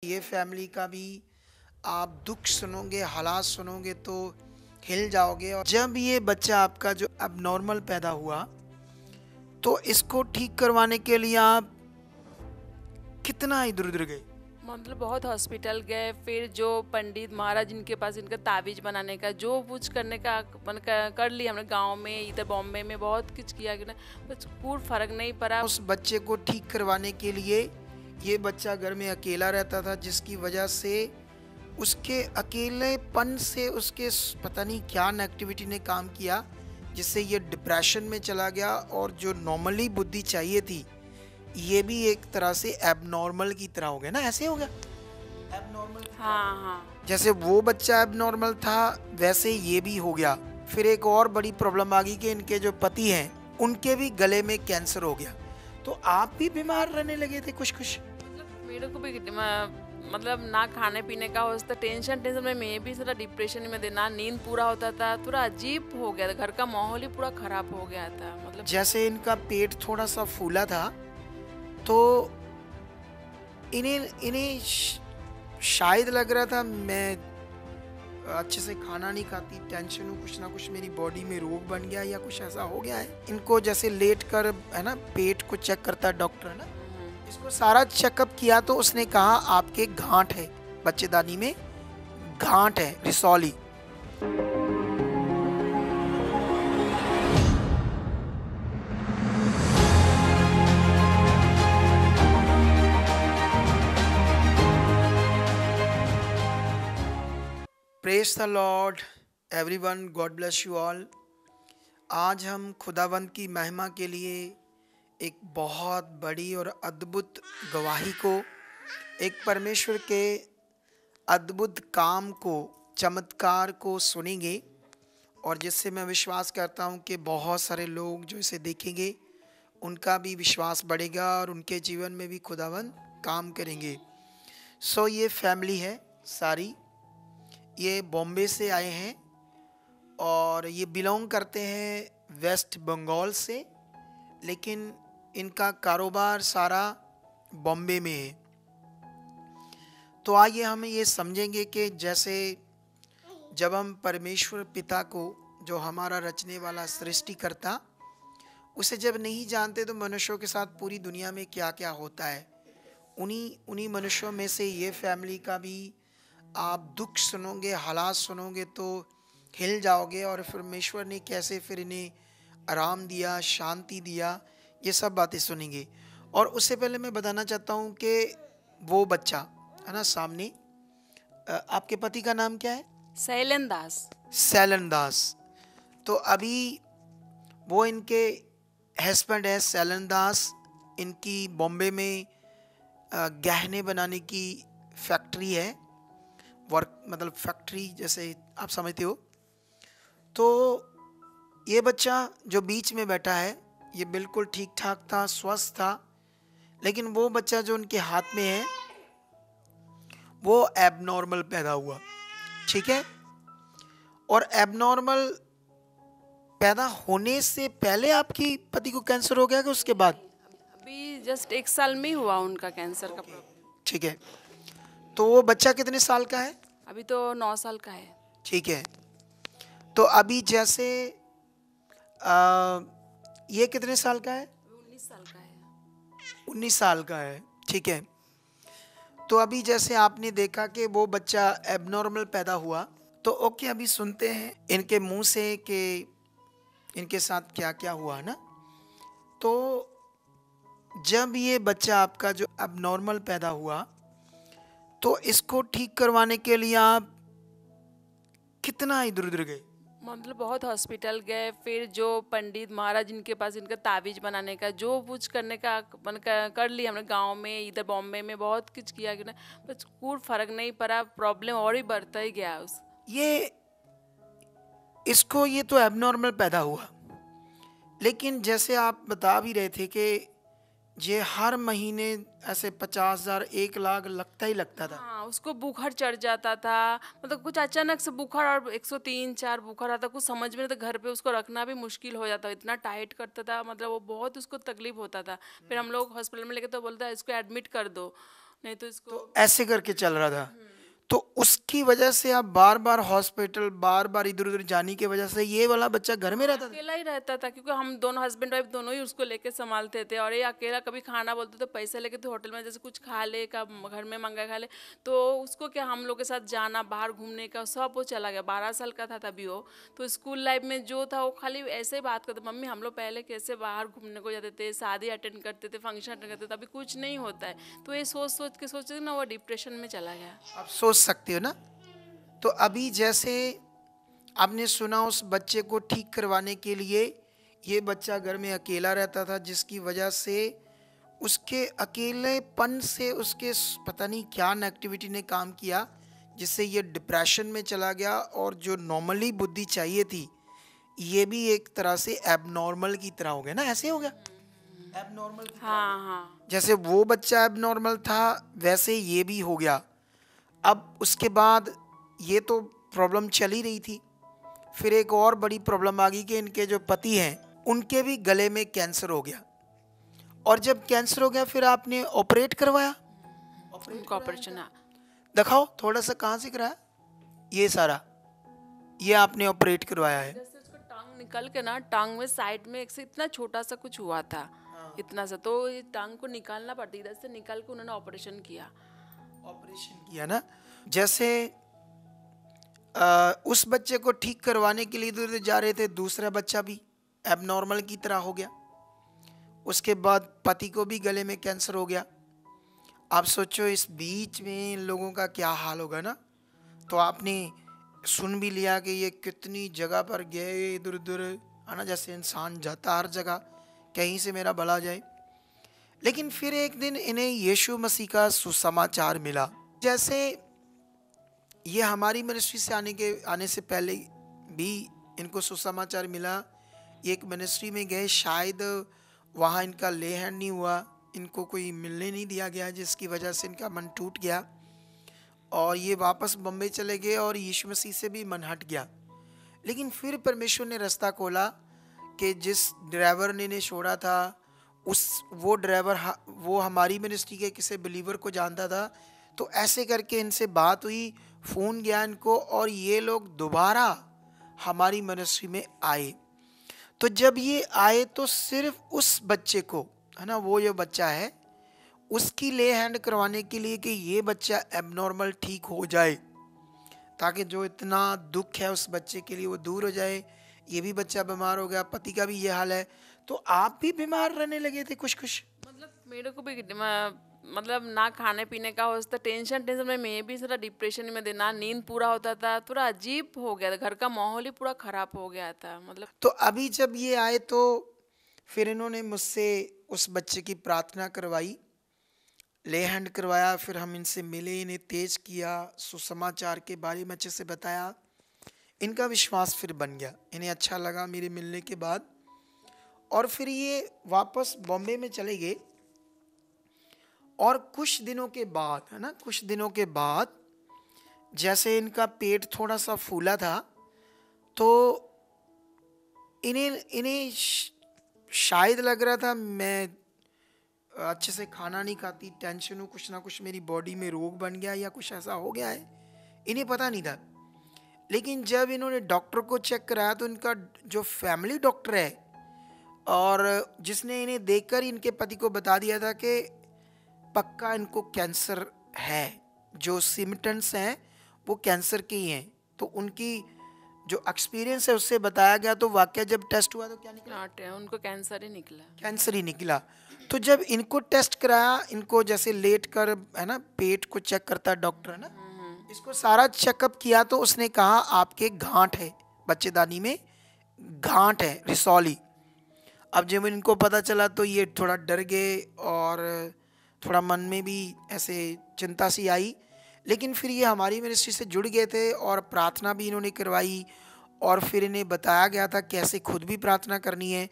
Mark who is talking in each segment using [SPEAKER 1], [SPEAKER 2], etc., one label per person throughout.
[SPEAKER 1] ये फैमिली का भी आप दुख सुनोगे, हालात सुनोगे तो हिल जाओगे। और जब ये बच्चा आपका जो अब नॉर्मल पैदा हुआ, तो इसको ठीक करवाने के लिए आप कितना इधर उधर गए?
[SPEAKER 2] मतलब बहुत हॉस्पिटल गए, फिर जो पंडित महाराज इनके पास इनका ताबीज बनाने का जो कुछ करने का कर लिया हमने गांव में, इधर बॉम्बे में बहुत कुछ किया कि ना, बस कोई फर्क नहीं पड़ा।
[SPEAKER 1] उस बच्चे को ठीक करवाने के लिए ये बच्चा घर में अकेला रहता था, जिसकी वजह से उसके अकेलेपन से उसके पता नहीं क्या नेगेटिविटी ने काम किया, जिससे ये डिप्रेशन में चला गया। और जो नॉर्मली बुद्धि चाहिए थी, ये भी एक तरह से एबनॉर्मल की तरह हो गया ना, ऐसे हो गया एबनॉर्मल।
[SPEAKER 2] हाँ हाँ।
[SPEAKER 1] जैसे वो बच्चा एबनॉर्मल था, वैसे ये भी हो गया। फिर एक और बड़ी प्रॉब्लम आ गई कि इनके जो पति हैं, उनके भी गले में कैंसर हो गया। तो आप भी बीमार रहने लगे थे कुछ कुछ?
[SPEAKER 2] मतलब मेरे को भी मतलब ना खाने पीने का होता, टेंशन टेंशन में मैं भी थोड़ा डिप्रेशन में ना नींद पूरा होता था, थोड़ा अजीब हो गया था, घर का माहौल ही पूरा खराब हो गया था। मतलब
[SPEAKER 1] जैसे इनका पेट थोड़ा सा फूला था, तो इन्हें इन्हें शायद लग रहा था मैं अच्छे से खाना नहीं खाती, टेंशन हूँ, कुछ ना कुछ मेरी बॉडी में रोग बन गया या कुछ ऐसा हो गया है। इनको जैसे लेट कर है ना, पेट को चेक करता है डॉक्टर, है ना, इसको सारा चेकअप किया तो उसने कहा आपके गांठ है, बच्चेदानी में गांठ है, रिसौली। Praise the Lord everyone, God bless you all. आज हम खुदावंद की महिमा के लिए एक बहुत बड़ी और अद्भुत गवाही को, एक परमेश्वर के अद्भुत काम को, चमत्कार को सुनेंगे। और जिससे मैं विश्वास करता हूँ कि बहुत सारे लोग जो इसे देखेंगे, उनका भी विश्वास बढ़ेगा और उनके जीवन में भी खुदावंद काम करेंगे। ये फैमिली है सारी, ये बॉम्बे से आए हैं और ये बिलोंग करते हैं वेस्ट बंगाल से, लेकिन इनका कारोबार सारा बॉम्बे में है। तो आइए हम ये समझेंगे कि जैसे जब हम परमेश्वर पिता को, जो हमारा रचने वाला सृष्टिकर्ता, उसे जब नहीं जानते तो मनुष्यों के साथ पूरी दुनिया में क्या क्या होता है, उन्हीं उन्हीं मनुष्यों में से ये फैमिली का भी आप दुख सुनोगे, हालात सुनोगे तो हिल जाओगे। और परमेश्वर ने कैसे फिर इन्हें आराम दिया, शांति दिया, ये सब बातें सुनेंगे। और उससे पहले मैं बताना चाहता हूँ कि वो बच्चा है ना सामने, आपके पति का नाम क्या है?
[SPEAKER 2] शैलन दास।
[SPEAKER 1] सैलन दास। तो अभी वो इनके हस्बैंड है सैलन दास। इनकी बॉम्बे में गहने बनाने की फैक्ट्री है, वर्क मतलब फैक्ट्री जैसे आप समझते हो। तो ये बच्चा जो बीच में बैठा है, ये बिल्कुल ठीक ठाक था, स्वस्थ था। लेकिन वो बच्चा जो उनके हाथ में है, वो एबनॉर्मल पैदा हुआ, ठीक है। और एबनॉर्मल पैदा होने से पहले आपकी पति को कैंसर हो गया कि उसके बाद?
[SPEAKER 2] अभी जस्ट 1 साल में ही हुआ उनका कैंसर का प्रॉब्लम।
[SPEAKER 1] ठीक है। तो वो बच्चा कितने साल का है?
[SPEAKER 2] अभी तो 9 साल का है।
[SPEAKER 1] ठीक है। तो अभी जैसे आ, ये कितने साल का है?
[SPEAKER 2] 19 साल का है।
[SPEAKER 1] 19 साल का है, ठीक है। तो अभी जैसे आपने देखा कि वो बच्चा एबनॉर्मल पैदा हुआ, तो ओके, अभी सुनते हैं इनके मुंह से कि इनके साथ क्या क्या हुआ ना। तो जब ये बच्चा आपका जो एबनॉर्मल पैदा हुआ, तो इसको ठीक करवाने के लिए आप कितना इधर उधर गए?
[SPEAKER 2] मतलब बहुत हॉस्पिटल गए, फिर जो पंडित महाराज इनके पास इनका ताबीज बनाने का जो कुछ करने का कर लिया हमने गांव में, इधर बॉम्बे में बहुत कुछ किया कि ना, बस कोई फर्क नहीं पड़ा, प्रॉब्लम और ही बढ़ता ही गया उस।
[SPEAKER 1] ये इसको ये तो एबनॉर्मल पैदा हुआ, लेकिन जैसे आप बता भी रहे थे कि ये हर महीने ऐसे 50,000 1 लाख लगता ही लगता था।
[SPEAKER 2] हाँ, उसको बुखार चढ़ जाता था, मतलब कुछ अचानक से बुखार, और 103 104 बुखार आता, कुछ समझ में नहीं था, घर पे उसको रखना भी मुश्किल हो जाता, इतना टाइट करता था, मतलब वो बहुत उसको तकलीफ होता था। फिर हम लोग हॉस्पिटल में लेके तो बोलता है इसको एडमिट कर दो, नहीं तो इसको
[SPEAKER 1] तो ऐसे करके चल रहा था। तो उसकी वजह से आप बार बार हॉस्पिटल, बार बार इधर उधर जाने की वजह से ये वाला बच्चा घर में रहता था।
[SPEAKER 2] अकेला ही रहता था, क्योंकि हम दोनों हस्बैंड वाइफ दोनों ही उसको लेके संभालते थे। और ये अकेला कभी खाना बोलते तो पैसे लेके तो होटल में जैसे कुछ खा ले, का घर में मंगा खा ले, तो उसको क्या हम लोग के साथ जाना बाहर घूमने का सब वो चला गया। 12 साल का था तभी वो। तो स्कूल लाइफ में जो था वो खाली ऐसे ही बात करते, मम्मी हम लोग पहले कैसे बाहर घूमने को जाते थे, शादी अटेंड करते थे, फंक्शन अटेंड करते थे, अभी कुछ नहीं होता है। तो ये सोच सोच के सोचे ना वो डिप्रेशन में चला गया।
[SPEAKER 1] आप सोच सकते हो ना। तो अभी जैसे आपने सुना, उस बच्चे को ठीक करवाने के लिए ये बच्चा घर में अकेला रहता था, जिसकी वजह से उसके अकेलेपन से उसके पता नहीं क्या नेगेटिविटी ने काम किया, जिससे ये डिप्रेशन में चला गया। और जो नॉर्मली बुद्धि चाहिए थी, ये भी एक तरह से एबनॉर्मल की तरह हो गया ना। ऐसे हो गया एबनॉर्मल की तरह।
[SPEAKER 2] हाँ हाँ।
[SPEAKER 1] जैसे वो बच्चा एबनॉर्मल था, वैसे ये भी हो गया। अब उसके बाद ये तो प्रॉब्लम चल ही रही थी, फिर एक और बड़ी प्रॉब्लम आ गई कि इनके जो पति हैं उनके भी गले में कैंसर हो गया। और जब कैंसर हो गया फिर आपने ऑपरेट करवाया।
[SPEAKER 2] उनका ऑपरेशन।
[SPEAKER 1] दिखाओ थोड़ा सा, कहाँ से कराया? ये सारा ये आपने ऑपरेट करवाया है।
[SPEAKER 2] जैसे उसको टांग निकल के ना, टांग में साइड में एक से इतना छोटा सा कुछ हुआ था, इतना सा, तो ये टांग को निकालना पड़ती, इधर से निकाल के उन्होंने ऑपरेशन किया।
[SPEAKER 1] ऑपरेशन किया ना। जैसे उस बच्चे को ठीक करवाने के लिए इधर जा रहे थे, दूसरा बच्चा भी एबनॉर्मल की तरह हो गया। उसके बाद पति को भी गले में कैंसर हो गया। आप सोचो इस बीच में इन लोगों का क्या हाल होगा ना। तो आपने सुन भी लिया कि ये कितनी जगह पर गए इधर उधर, है ना, जैसे इंसान जाता हर जगह कहीं से मेरा भला जाए। लेकिन फिर एक दिन इन्हें यीशु मसीह का सुसमाचार मिला। जैसे ये हमारी मिनिस्ट्री से आने से पहले भी इनको सुसमाचार मिला। ये एक मिनिस्ट्री में गए, शायद वहाँ इनका ले हैंड नहीं हुआ, इनको कोई मिलने नहीं दिया गया, जिसकी वजह से इनका मन टूट गया और ये वापस बम्बई चले गए और यीशु मसीह से भी मन हट गया। लेकिन फिर परमेश्वर ने रास्ता खोला कि जिस ड्राइवर ने इन्हें छोड़ा था, वो ड्राइवर वो हमारी मिनिस्ट्री के किसी बिलीवर को जानता था। तो ऐसे करके इनसे बात हुई, फ़ोन गया इनको और ये लोग दोबारा हमारी मिनिस्ट्री में आए। तो जब ये आए तो सिर्फ उस बच्चे को, है ना, वो जो बच्चा है उसकी ले हैंड करवाने के लिए कि ये बच्चा एबनॉर्मल ठीक हो जाए, ताकि जो इतना दुख है उस बच्चे के लिए वो दूर हो जाए। ये भी बच्चा बीमार हो गया, पति का भी ये हाल है। तो आप भी बीमार रहने लगे थे कुछ कुछ।
[SPEAKER 2] मतलब मेरे को भी मतलब ना खाने पीने का होता, टेंशन टेंशन में मैं भी थोड़ा डिप्रेशन में देना, नींद पूरा होता था, थोड़ा अजीब हो गया था, घर का माहौल ही पूरा खराब हो गया था। मतलब
[SPEAKER 1] तो अभी जब ये आए तो फिर इन्होंने मुझसे उस बच्चे की प्रार्थना करवाई, ले हैंड करवाया, फिर हम इनसे मिले, इन्हें तेज किया, सुसमाचार के बारे में अच्छे से बताया। इनका विश्वास फिर बन गया, इन्हें अच्छा लगा मेरे मिलने के बाद। और फिर ये वापस बॉम्बे में चले गए। और कुछ दिनों के बाद, है ना, कुछ दिनों के बाद जैसे इनका पेट थोड़ा सा फूला था, तो इन्हें शायद लग रहा था मैं अच्छे से खाना नहीं खाती, टेंशन हूँ, कुछ ना कुछ मेरी बॉडी में रोग बन गया या कुछ ऐसा हो गया है, इन्हें पता नहीं था। लेकिन जब इन्होंने डॉक्टर को चेक कराया तो इनका जो फैमिली डॉक्टर है और जिसने इन्हें देखकर इनके पति को बता दिया था कि पक्का इनको कैंसर है, जो सिम्टम्स हैं वो कैंसर के ही हैं। तो उनकी जो एक्सपीरियंस है उससे बताया गया। तो वाकया जब टेस्ट हुआ तो क्या निकला?
[SPEAKER 2] उनको कैंसर ही निकला।
[SPEAKER 1] कैंसर ही निकला। तो जब इनको टेस्ट कराया, इनको जैसे लेट कर, है ना, पेट को चेक करता है डॉक्टर, है ना, इसको सारा चेकअप किया तो उसने कहा आपके गांठ है, बच्चेदानी में गांठ है, रिसौली। अब जब इनको पता चला तो ये थोड़ा डर गए और थोड़ा मन में भी ऐसे चिंता सी आई। लेकिन फिर ये हमारी मिनिस्ट्री से जुड़ गए थे और प्रार्थना भी इन्होंने करवाई और फिर इन्हें बताया गया था कैसे खुद भी प्रार्थना करनी है।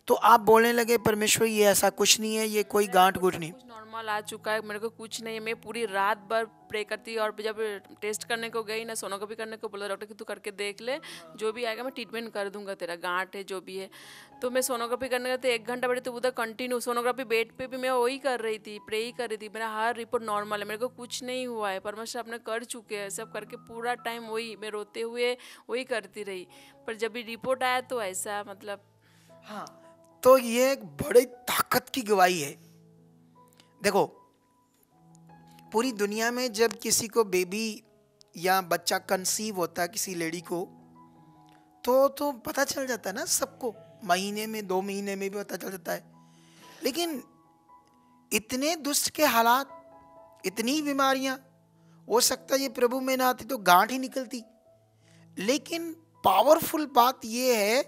[SPEAKER 1] तो आप बोलने लगे परमेश्वर ये ऐसा कुछ नहीं है, ये कोई गांठ गुठ नहीं।
[SPEAKER 2] कुछ नॉर्मल आ चुका है, मेरे को कुछ नहीं है। मैं पूरी रात भर प्रे करती और जब टेस्ट करने को गई ना, सोनोग्राफी करने को बोला डॉक्टर कि तू करके देख ले, जो भी आएगा मैं ट्रीटमेंट कर दूंगा, तेरा गांठ है जो भी है। तो मैं सोनोग्राफी करने गई तो 1 घंटा बैठी, तो उधर कंटिन्यू सोनोग्राफी बेड पे भी मैं वही कर रही थी, प्रे ही कर रही थी। मेरा हर रिपोर्ट नॉर्मल है, मेरे को कुछ नहीं हुआ है, परमेश्वर आपने कर चुके हैं सब करके। पूरा टाइम वही मैं रोते हुए वही करती रही, पर जब भी रिपोर्ट आया तो ऐसा मतलब।
[SPEAKER 1] हाँ, तो ये एक बड़ी ताकत की गवाही है। देखो, पूरी दुनिया में जब किसी को बेबी या बच्चा कंसीव होता है किसी लेडी को, तो पता चल जाता है ना सबको, महीने में 2 महीने में भी पता चल जाता है। लेकिन इतने दुष्ट के हालात, इतनी बीमारियां, हो सकता है ये प्रभु में ना आती तो गांठ ही निकलती। लेकिन पावरफुल बात ये है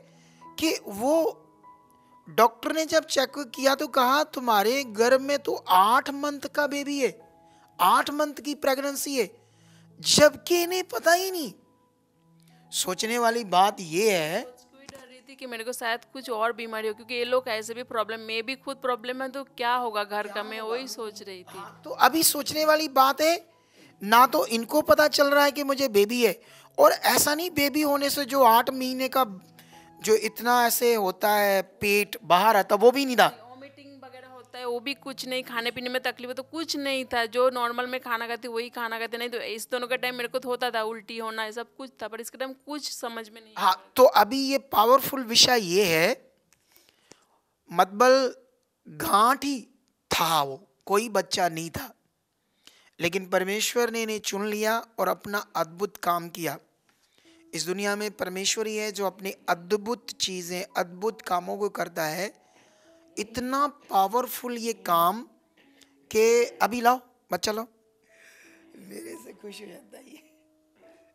[SPEAKER 1] कि वो डॉक्टर ने जब चेक किया तो कहा तुम्हारे गर्भ में तो 8 मंथ का बेबी है, 8 मंथ की प्रेगनेंसी है, जबकि इन्हें पता ही नहीं। सोचने वाली बात ये है,
[SPEAKER 2] डर रही थी कि मेरे को शायद कुछ और बीमारी हो, क्योंकि ये लोग ऐसे भी प्रॉब्लम, मैं भी खुद प्रॉब्लम है, तो क्या होगा घर का, मैं वही सोच रही थी।
[SPEAKER 1] तो अभी सोचने वाली बात है, ना तो इनको पता चल रहा है कि मुझे बेबी है, और ऐसा नहीं बेबी होने से जो 8 महीने का जो इतना ऐसे होता है पेट बाहर आता, वो भी नहीं था।
[SPEAKER 2] वोमिटिंग वगैरह होता है वो भी कुछ नहीं, खाने पीने में तकलीफ तो कुछ नहीं था, जो नॉर्मल में खाना खाती वही खाना खाते। नहीं तो इस दोनों का टाइम मेरे को तो होता था उल्टी होना, ये सब कुछ था, पर इसके टाइम कुछ समझ में नहीं।
[SPEAKER 1] हाँ, तो अभी ये पावरफुल विषय ये है, मतलब गांठ ही था, वो कोई बच्चा नहीं था, लेकिन परमेश्वर ने इन्हें चुन लिया और अपना अद्भुत काम किया। इस दुनिया में परमेश्वर ही है जो अपने अद्भुत चीज़ें, अद्भुत कामों को करता है। इतना पावरफुल ये काम कि अभी लाओ बच्चा लाओ, मेरे से खुश हो जाता है ये।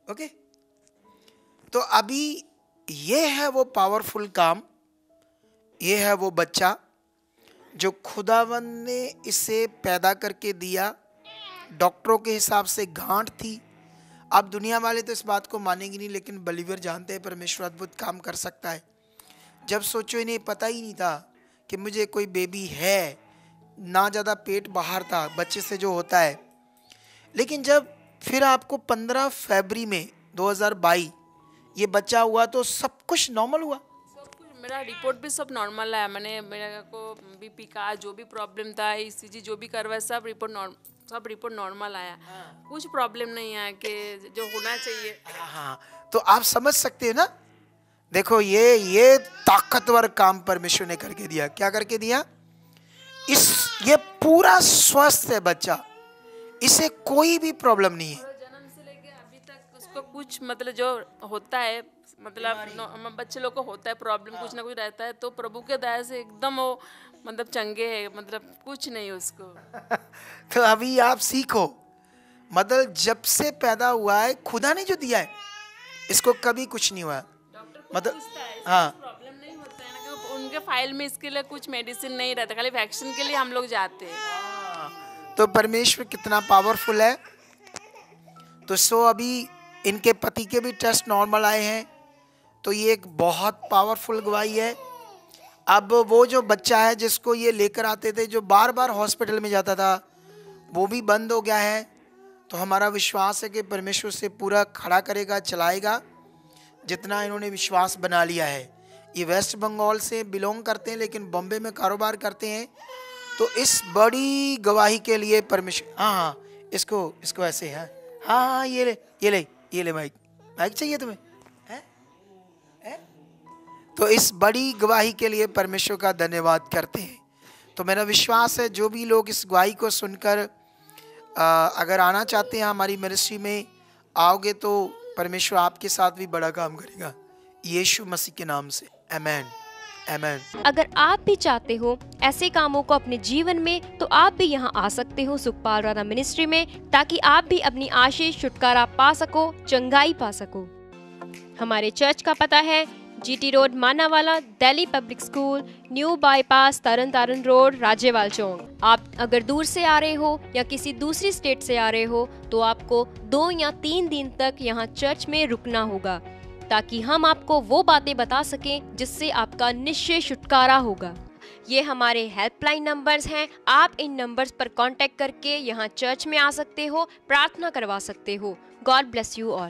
[SPEAKER 1] ओके, तो अभी ये है वो पावरफुल काम, ये है वो बच्चा जो खुदावंद ने इसे पैदा करके दिया। डॉक्टरों के हिसाब से गांठ थी। अब दुनिया वाले तो इस बात को मानेंगे नहीं, लेकिन बलीवर जानते हैं परमेश्वर अद्भुत काम कर सकता है। जब सोचो इन्हें पता ही नहीं था कि मुझे कोई बेबी है, ना ज़्यादा पेट बाहर था बच्चे से जो होता है। लेकिन जब फिर आपको 15 फरवरी में 2022 ये बच्चा हुआ तो सब कुछ नॉर्मल हुआ।
[SPEAKER 2] सब कुछ, मेरा रिपोर्ट भी सब नॉर्मल आया। मैंने मेरे को बीपी का जो भी प्रॉब्लम था, ईसीजी जो भी करवाया, सब रिपोर्ट नॉर्मल आया। कुछ प्रॉब्लम नहीं आया कि जो होना चाहिए।
[SPEAKER 1] हाँ, तो आप समझ सकते हो ना। देखो ये ताकतवर काम परमेश्वर ने करके दिया। क्या करके दिया? ये पूरा स्वस्थ है बच्चा, इसे कोई भी प्रॉब्लम नहीं है।
[SPEAKER 2] जन्म से लेके अभी तक उसको कुछ मतलब जो होता है, मतलब बच्चे लोग को होता है प्रॉब्लम, कुछ ना कुछ रहता है, तो प्रभु के दया से एकदम वो मतलब चंगे है, मतलब कुछ नहीं उसको।
[SPEAKER 1] तो अभी आप सीखो, मतलब जब से पैदा हुआ है खुदा ने जो दिया है, इसको कभी कुछ नहीं हुआ। मतलब हाँ,
[SPEAKER 2] प्रॉब्लम नहीं होता है ना, कि उनके फाइल में इसके लिए कुछ मेडिसिन नहीं रहता, खाली वैक्सीन के लिए हम लोग जाते हैं।
[SPEAKER 1] तो परमेश्वर कितना पावरफुल है। तो अभी इनके पति के भी टेस्ट नॉर्मल आए हैं, तो ये एक बहुत पावरफुल गवाही है। अब वो जो बच्चा है जिसको ये लेकर आते थे, जो बार बार हॉस्पिटल में जाता था, वो भी बंद हो गया है। तो हमारा विश्वास है कि परमेश्वर से पूरा खड़ा करेगा, चलाएगा, जितना इन्होंने विश्वास बना लिया है। ये वेस्ट बंगाल से बिलोंग करते हैं, लेकिन बॉम्बे में कारोबार करते हैं। तो इस बड़ी गवाही के लिए परमेश्वर, हाँ, इसको ऐसे है। हाँ, ये ले माइक चाहिए तुम्हें? तो इस बड़ी गवाही के लिए परमेश्वर का धन्यवाद करते हैं। तो मेरा विश्वास है जो भी लोग इस गवाही को सुनकर अगर आना चाहते हैं हमारी मिनिस्ट्री में, आओगे तो परमेश्वर आपके साथ भी बड़ा काम करेगा, यीशु मसीह के नाम से। आमीन, आमीन।
[SPEAKER 3] अगर आप भी चाहते हो ऐसे कामों को अपने जीवन में, तो आप भी यहाँ आ सकते हो सुखपाल राणा मिनिस्ट्री में, ताकि आप भी अपनी आशीष, छुटकारा पा सको, चंगाई पा सको। हमारे चर्च का पता है GT road, Manawala, Delhi public school, new bypass, Tarn Taran road, Rajyawal Chowk. आप अगर दूर से आ रहे हो या किसी दूसरी स्टेट से आ रहे हो, तो आपको 2 या 3 दिन तक यहाँ चर्च में रुकना होगा। ताकि हम आपको वो बातें बता सकें जिससे आपका निश्चय छुटकारा होगा। ये हमारे हेल्पलाइन नंबर्स हैं। आप इन नंबर्स पर कांटेक्ट करके यहाँ चर्च में आ सकते हो, प्रार्थना करवा सकते हो। God bless you all.